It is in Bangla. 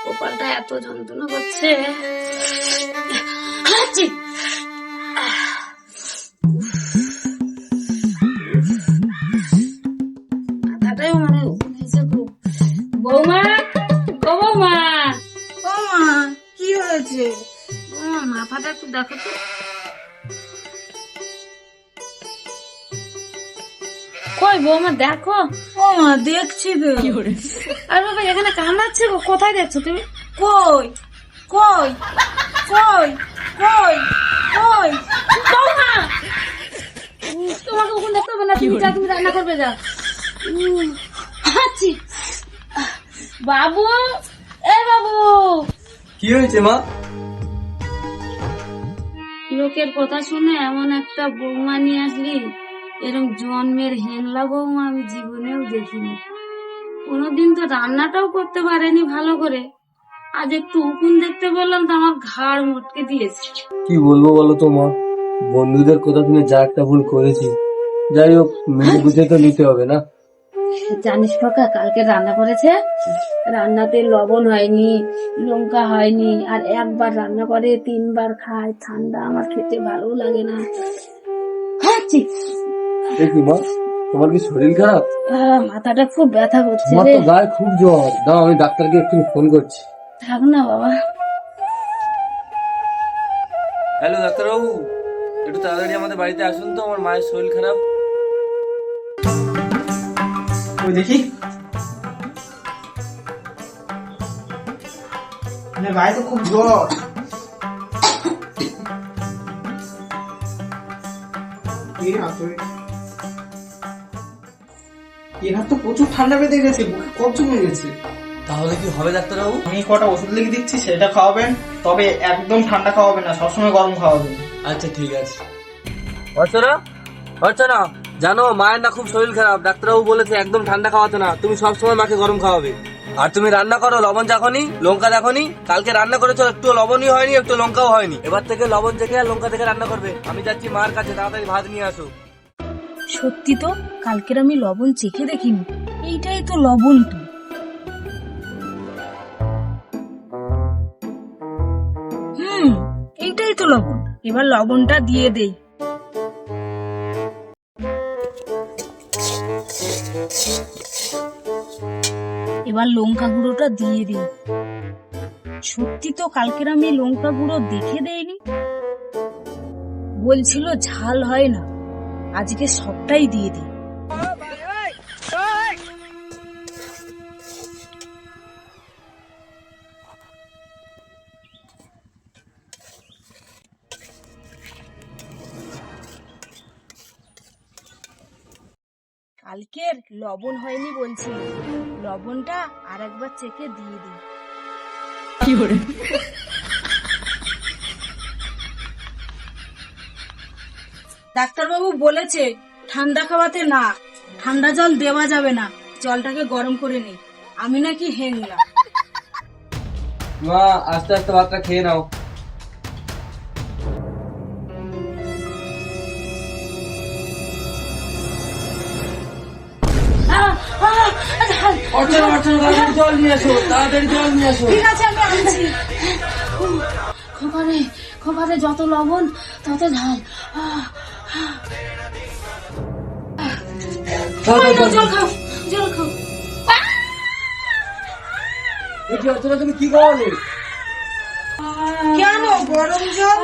কপালটা এত যন্ত্রণা করছে। মাথাটাই মানে খুব। বৌমা, ও বৌমা, ও মা, কি হয়েছে? মাথাটা একটু দেখো তো। কই বৌমা দেখো। ও মা, দেখছি তো। আর বাবা এখানে কামড়াচ্ছে গো, কোথায় দেখছো তুমি? কই কই কই কই কই? বৌমা, তোমাকে ওখানে দেখতে হবে না, তুমি যা, তুমি রান্না করবে যা। আচ্ছা বাবু, এ বাবু। কি হয়েছে মা? লোকের কথা শুনে এমন একটা বৌমা নিয়ে আসলি, এরকম জন্মের হেংলা বৌমা আমি জীবনেও দেখিনি। কোনোদিন তো রান্নাটাও করতে পারেনি ভালো করে, আজ একটু উকুন দেখতে বললাম তো আমার ঘাড় মটকে দিয়েছে। কি বলবো বলো তো মা, বন্ধুদের কথা শুনে যা একটা ভুল করেছি, যাই হোক মেনে বুঝে তো নিতে হবে না। জানিস কাকা, কালকে রান্না করেছে, রান্নাতে লবণ হয়নি, লঙ্কা হয়নি, আর একবার রান্না করে 3 বার খায়। ঠান্ডা আমার খেতে ভালো লাগে না। দেখি মা, তোমার কি শরীর খারাপ? মাথাটা খুব ব্যথা করছে আমার রে। তো গায়ে খুব জ্বর, দাও আমি ডাক্তারকে একটু ফোন করছি। থাক না বাবা। হ্যালো ডাক্তারবাবু, একটু তাড়াতাড়ি আমাদের বাড়িতে আসুন তো, আমার মায়ের শরীর খারাপ। ওই দেখি গায়ে তো খুব জ্বর। এর হাত তো প্রচুর ঠান্ডা বেঁধে গেছে, বুকে কফ জমে গেছে। তাহলে কি হবে ডাক্তারবাবু? আমি কটা ওষুধ লিখে দিচ্ছি, সেটা খাওয়াবেন, তবে একদম ঠান্ডা খাওয়াবেন না, সবসময় গরম খাওয়াবেন। আচ্ছা ঠিক আছে। অর্চনা, অর্চনা, জানো মায়ের না খুব শরীর খারাপ, ডাক্তারবাবু বলেছে একদম ঠান্ডা খাওয়াতে না, তুমি সবসময় মাকে গরম খাওয়াবে। আর তুমি রান্না করো, লবণ দেখনি, লঙ্কা দেখনি। কালকে রান্না করেছো, একটু লবণই হয়নি, একটু লঙ্কাও হয়নি। এবার থেকে লবণ দেখে আর লঙ্কা দেখে রান্না করবে। আমি যাচ্ছি মার কাছে, তাড়াতাড়ি ভাত নিয়ে আসো। সত্যি তো, কালকের আমি লবণ চেখে দেখিনি। এইটাই তো লবণ তো। এইটাই তো লবণ। এবার লবণটা দিয়ে দেই। এবার লঙ্কা গুঁড়োটা দিয়ে দিই। সত্যি তো, কালকের আমি লঙ্কা গুঁড়ো দেখে দেইনি। বলছিল ঝাল হয় না, আজকে সবটাই দিয়ে দিই। কালকের লবণ হয়নি বলছিল, লবণটা আর একবার চেখে দিয়ে দিই। ডাক্তারবাবু বলেছে ঠান্ডা খাওয়াতে না, ঠান্ডা জল দেওয়া যাবে না, জলটাকে গরম করে নেই। আমি নাকি হেংলা। মা আস্তে আস্তে ভাতটা খেয়ে নাও। অর্চনা, অর্চনা, তাড়াতাড়ি জল নিয়ে আসো, তাড়াতাড়ি জল নিয়ে আসো। ঠিক আছে, আমি আনছি। খোপারে, খোপারে যত লবণ তত ঝাল। জল খাও, জল খাও। দেখি অর্চনা, তুমি কি খাওয়ালে? কেন গরম জল?